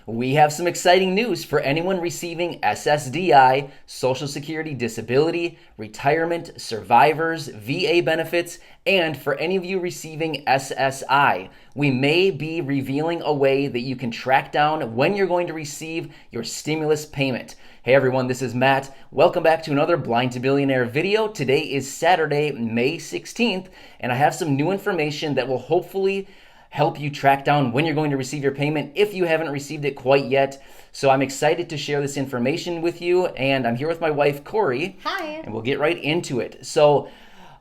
We have some exciting news for anyone receiving SSDI, Social Security Disability, Retirement, Survivors, VA benefits, and for any of you receiving SSI. We may be revealing a way that you can track down when you're going to receive your stimulus payment. Hey everyone, this is Matt. Welcome back to another Blind to Billionaire video. Today is Saturday, May 16th, and I have some new information that will hopefully help you track down when you're going to receive your payment if you haven't received it quite yet. So I'm excited to share this information with you, and I'm here with my wife, Corey. Hi. And we'll get right into it. So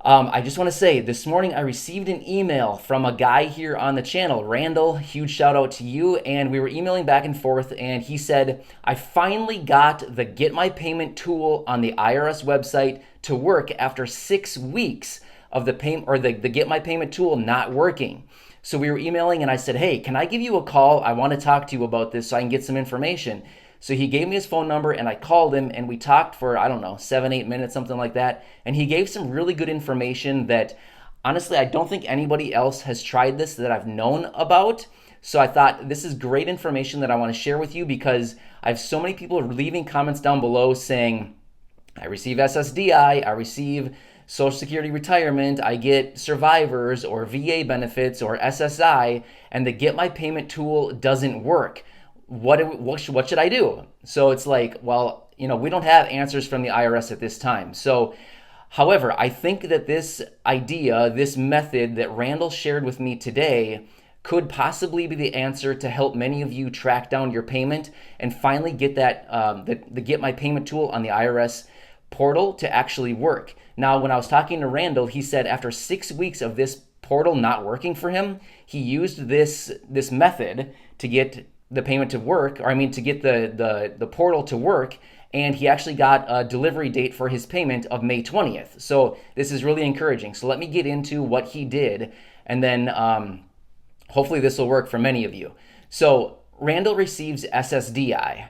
I just want to say, this morning I received an email from a guy here on the channel, Randall. Huge shout out to you. And we were emailing back and forth, and he said, I finally got the Get My Payment tool on the IRS website to work after 6 weeks of the payment, or the Get My Payment tool not working. So we were emailing, and I said, hey, can I give you a call? I want to talk to you about this so I can get some information. So he gave me his phone number, and I called him, and we talked for, 7-8 minutes, something like that. And he gave some really good information that, honestly, I don't think anybody else has tried this that I've known about. So I thought this is great information that I want to share with you, because I have so many people leaving comments down below saying, I receive SSDI, I receive Social Security retirement, I get survivors or VA benefits or SSI, and the Get My Payment tool doesn't work. What should I do? So it's like, well, we don't have answers from the IRS at this time. So, however, I think that this idea, this method that Randall shared with me today could possibly be the answer to help many of you track down your payment and finally get that the Get My Payment tool on the IRS portal to actually work. Now, when I was talking to Randall, he said after 6 weeks of this portal not working for him, he used this method to get the payment to work, to get the portal to work, and he actually got a delivery date for his payment of May 20th. So this is really encouraging. So let me get into what he did, and then hopefully this will work for many of you. So Randall receives SSDI,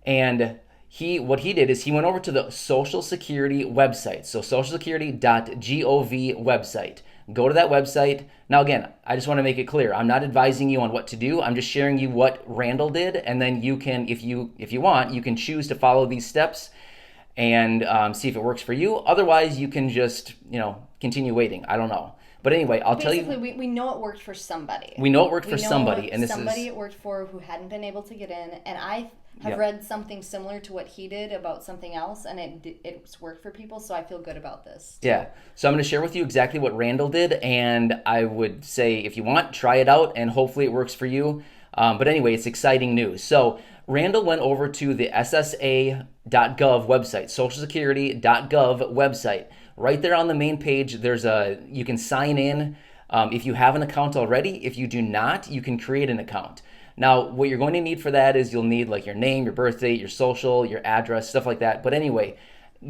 and what he did is he went over to the Social Security website, so socialsecurity.gov website. Go to that website. Now again, I just want to make it clear, I'm not advising you on what to do. I'm just sharing you what Randall did, and then you can, if you want, you can choose to follow these steps and see if it works for you. Otherwise, you can just continue waiting. I don't know. But anyway, I'll tell you. Basically, we know it worked for somebody. We know it worked for somebody, and somebody it worked for who hadn't been able to get in. And I have read something similar to what he did about something else, and it's worked for people. So I feel good about this. Yeah. So I'm going to share with you exactly what Randall did, and I would say if you want, try it out, and hopefully it works for you. But anyway, it's exciting news. So Randall went over to the SSA.gov website, socialsecurity.gov website. Right there on the main page, you can sign in if you have an account already. If you do not, you can create an account. Now, what you're going to need for that is you'll need like your name, your birth date, your social, your address, stuff like that. But anyway,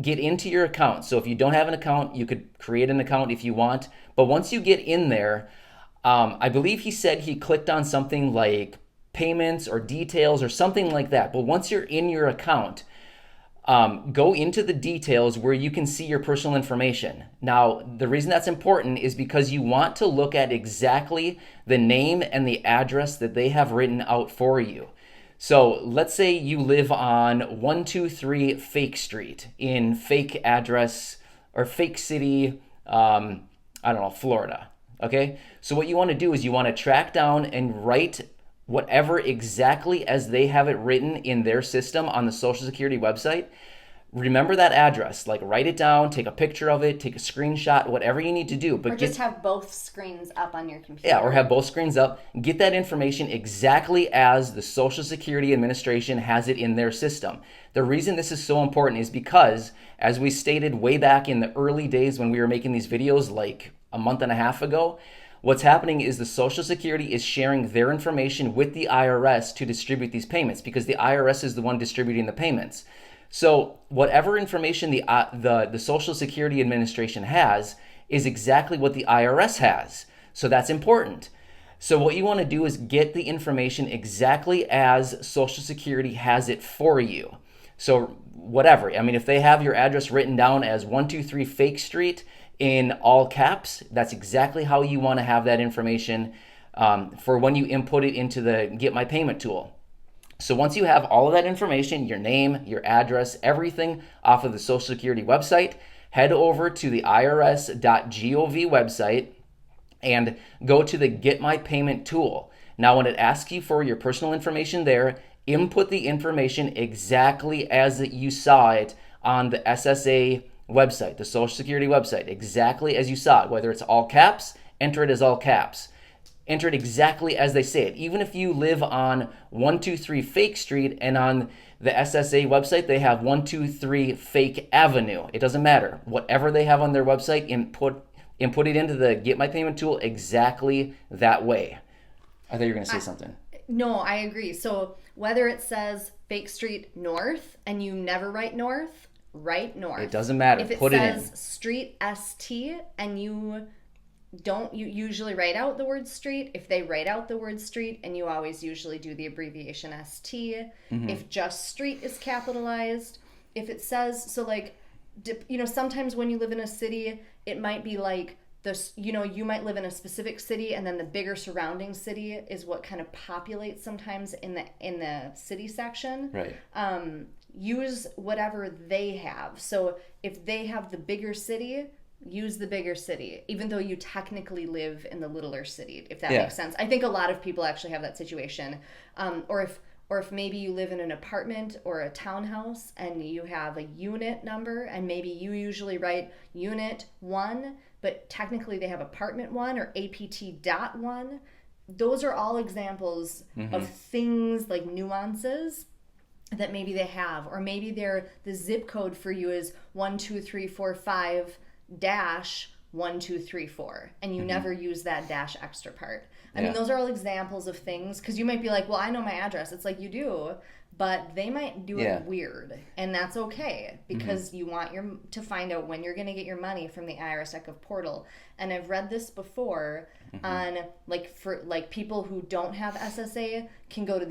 get into your account. So if you don't have an account, you could create an account if you want. But once you get in there, I believe he said he clicked on something like payments or details or something like that. But once you're in your account, go into the details where you can see your personal information. Now, the reason that's important is because you want to look at exactly the name and the address that they have written out for you. So let's say you live on 123 Fake Street in fake address or fake city, Florida. Okay? So what you want to do is you want to track down and write whatever exactly as they have it written in their system on the Social Security website. Remember that address, like write it down, take a picture of it, take a screenshot, whatever you need to do. But just have both screens up on your computer. Yeah, or have both screens up. Get that information exactly as the Social Security Administration has it in their system. The reason this is so important is because, as we stated way back in the early days when we were making these videos like a month and a half ago, what's happening is the Social Security is sharing their information with the IRS to distribute these payments, because the IRS is the one distributing the payments. So whatever information the Social Security Administration has is exactly what the IRS has. So that's important. So what you want to do is get the information exactly as Social Security has it for you. So whatever, if they have your address written down as 123 Fake Street in all caps, that's exactly how you want to have that information for when you input it into the Get My Payment tool. So once you have all of that information, your name, your address, everything off of the Social Security website, head over to the irs.gov website and go to the Get My Payment tool. Now, when it asks you for your personal information there, input the information exactly as you saw it on the SSA website, the Social Security website, exactly as you saw it. Whether it's all caps, enter it as all caps. Enter it exactly as they say it. Even if you live on 123 Fake Street and on the SSA website they have 123 Fake Avenue, it doesn't matter. Whatever they have on their website, input it into the Get My Payment tool exactly that way. I thought you were going to say something. No, I agree. So whether it says Fake Street North and you never write North, write North. It doesn't matter. If it Put says it in. Street ST and you usually write out the word street. If they write out the word street and you always usually do the abbreviation ST. If just street is capitalized. If it says, so like, sometimes when you live in a city, it might be like, you might live in a specific city and then the bigger surrounding city is what kind of populates sometimes in the city section. Right. Use whatever they have. So if they have the bigger city, use the bigger city, even though you technically live in the littler city, if that makes sense. I think a lot of people actually have that situation. Or if maybe you live in an apartment or a townhouse and you have a unit number and maybe you usually write unit 1, but technically they have apartment 1 or APT.1. Those are all examples of things like nuances that maybe they have, or maybe the zip code for you is 12345 dash 1234 and you never use that dash extra part. I mean, those are all examples of things, because you might be like, well, I know my address. It's like, you do, but they might do it weird, and that's okay, because you want to find out when you're going to get your money from the IRS.gov portal. And I've read this before on for people who don't have SSA can go to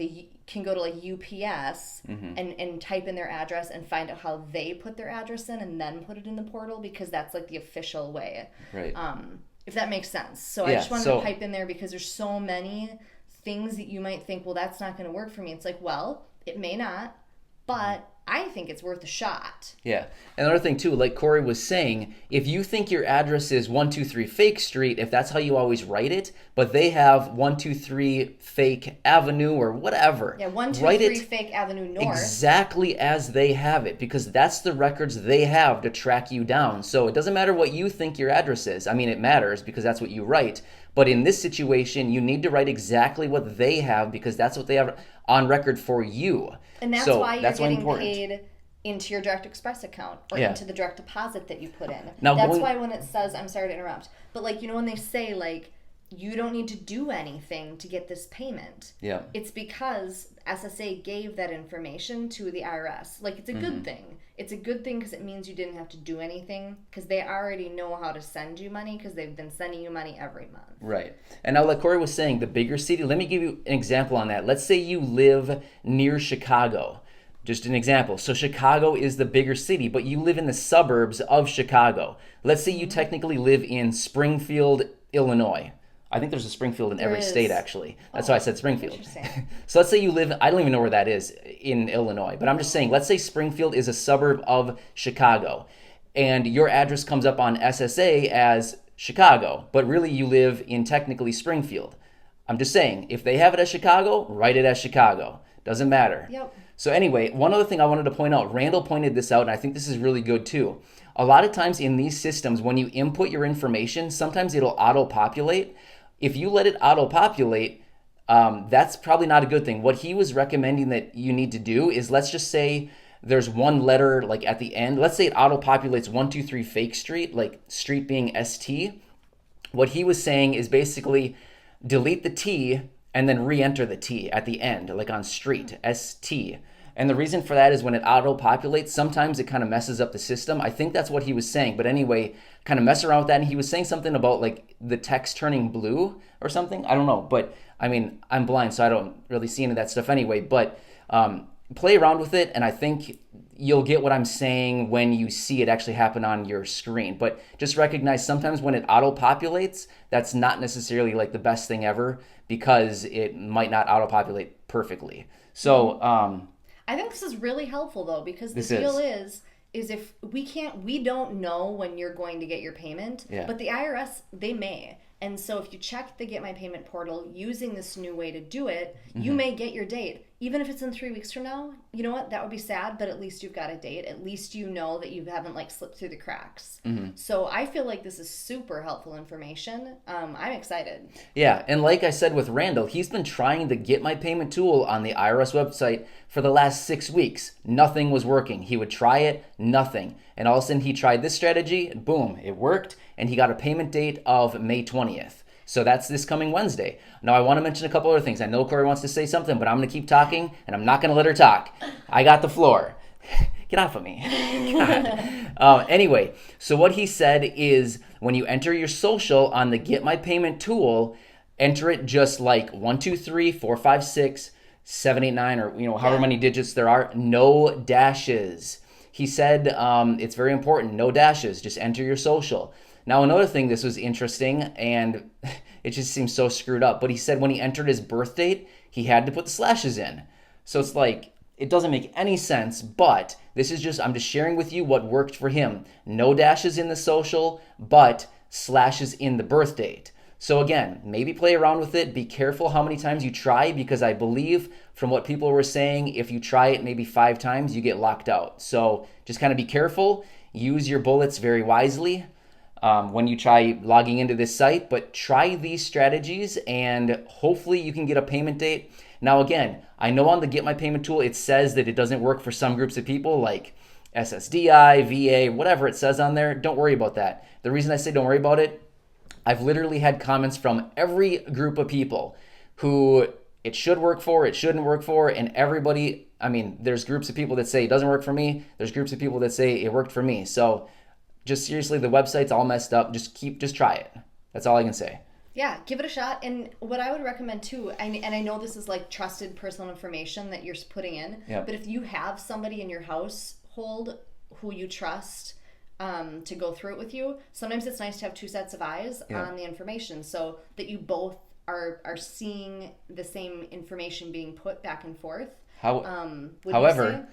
like UPS and type in their address and find out how they put their address in and then put it in the portal, because that's like the official way. Right. If that makes sense. So I just wanted to pipe in there, because there's so many things that you might think, well, that's not going to work for me. It's like, well, it may not, but I think it's worth a shot. Yeah. And another thing too, like Corey was saying, if you think your address is 123 Fake Street, if that's how you always write it, but they have 123 Fake Avenue or whatever. Yeah, 123 Fake Avenue North. Exactly as they have it, because that's the records they have to track you down. So it doesn't matter what you think your address is. I mean, it matters because that's what you write. But in this situation, you need to write exactly what they have, because that's what they have on record for you. And that's why you're getting paid into your Direct Express account or into the direct deposit that you put in. Now, that's why when it says, I'm sorry to interrupt, but when they say you don't need to do anything to get this payment. Yeah. It's because SSA gave that information to the IRS. It's a good thing. It's a good thing because it means you didn't have to do anything, because they already know how to send you money, because they've been sending you money every month. Right. And now, like Corey was saying, the bigger city, let me give you an example on that. Let's say you live near Chicago. Just an example. So Chicago is the bigger city, but you live in the suburbs of Chicago. Let's say you technically live in Springfield, Illinois. I think there's a Springfield in every state, actually. That's why I said Springfield. So let's say you live, I don't even know where that is in Illinois, but I'm just saying, let's say Springfield is a suburb of Chicago, and your address comes up on SSA as Chicago, but really you live in technically Springfield. I'm just saying, if they have it as Chicago, write it as Chicago. Doesn't matter. Yep. So anyway, one other thing I wanted to point out, Randall pointed this out, and I think this is really good too. A lot of times in these systems, when you input your information, sometimes it'll auto-populate. If you let it auto-populate, that's probably not a good thing. What he was recommending that you need to do is, let's just say there's one letter at the end. Let's say it auto-populates 123 Fake Street, street being ST. What he was saying is basically delete the T and then re-enter the T at the end, on street, ST. And the reason for that is when it auto-populates, sometimes it kind of messes up the system. I think that's what he was saying. But anyway, kind of mess around with that. And he was saying something about the text turning blue or something. I don't know. But I mean, I'm blind, so I don't really see any of that stuff anyway. But play around with it. And I think you'll get what I'm saying when you see it actually happen on your screen. But just recognize sometimes when it auto-populates, that's not necessarily like the best thing ever because it might not auto-populate perfectly. So I think this is really helpful though, because the this deal is if we don't know when you're going to get your payment, Yeah. but the IRS, they may. And so if you check the Get My Payment portal using this new way to do it, you may get your date. Even if it's in 3 weeks from now, you know what? That would be sad, but at least you've got a date. At least you know that you haven't like slipped through the cracks. So I feel like this is super helpful information. I'm excited. Yeah, and like I said with Randall, he's been trying the Get My Payment tool on the IRS website for the last 6 weeks. Nothing was working. He would try it, nothing. And all of a sudden he tried this strategy, boom, it worked, and he got a payment date of May 20th. So that's this coming Wednesday. Now, I want to mention a couple other things. I know Corey wants to say something, but I'm going to keep talking, and I'm not going to let her talk. I got the floor. Get off of me. Anyway, so what he said is when you enter your social on the Get My Payment tool, enter it just like 1, 2, 3, 4, 5, 6, 7, 8, 9, or however many digits there are. No dashes. He said it's very important. No dashes. Just enter your social. Now, another thing, this was interesting, and it just seems so screwed up, but he said when he entered his birth date, he had to put the slashes in. So it's like, it doesn't make any sense, but this is just, I'm just sharing with you what worked for him. No dashes in the social, but slashes in the birth date. So again, maybe play around with it. Be careful how many times you try, because I believe from what people were saying, if you try it maybe 5 times, you get locked out. So just kind of be careful. Use your bullets very wisely when you try logging into this site, but try these strategies and hopefully you can get a payment date. Now again, I know on the Get My Payment tool, it says that it doesn't work for some groups of people like SSDI, VA, whatever it says on there. Don't worry about that. The reason I say don't worry about it, I've literally had comments from every group of people who it should work for, it shouldn't work for, and everybody, I mean, there's groups of people that say it doesn't work for me. There's groups of people that say it worked for me. So just seriously, the website's all messed up. Just try it. That's all I can say. Yeah, give it a shot. And what I would recommend too, and I know this is like trusted personal information that you're putting in, but if you have somebody in your household who you trust to go through it with you, sometimes it's nice to have 2 sets of eyes on the information so that you both are seeing the same information being put back and forth. However,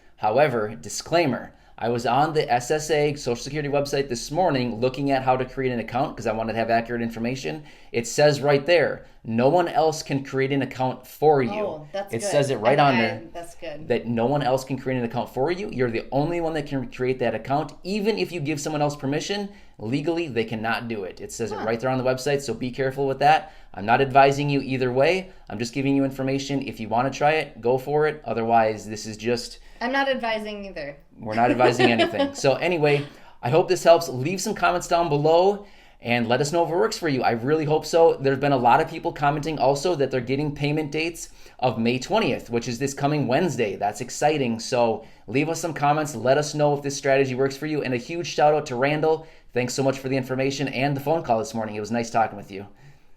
disclaimer, I was on the SSA Social Security website this morning looking at how to create an account because I wanted to have accurate information. It says right there, no one else can create an account for you. Oh, that's good. It says it right on there. That's good. That no one else can create an account for you. You're the only one that can create that account. Even if you give someone else permission, legally they cannot do it. It says it right there on the website, so be careful with that. I'm not advising you either way. I'm just giving you information. If you want to try it, go for it. Otherwise, this is just... I'm not advising either. We're not advising anything. So anyway, I hope this helps. Leave some comments down below and let us know if it works for you. I really hope so. There's been a lot of people commenting also that they're getting payment dates of May 20th, which is this coming Wednesday. That's exciting. So leave us some comments. Let us know if this strategy works for you. And a huge shout out to Randall. Thanks so much for the information and the phone call this morning. It was nice talking with you.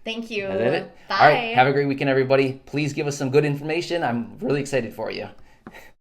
Thank you. That it? Bye. All right. Have a great weekend, everybody. Please give us some good information. I'm really excited for you.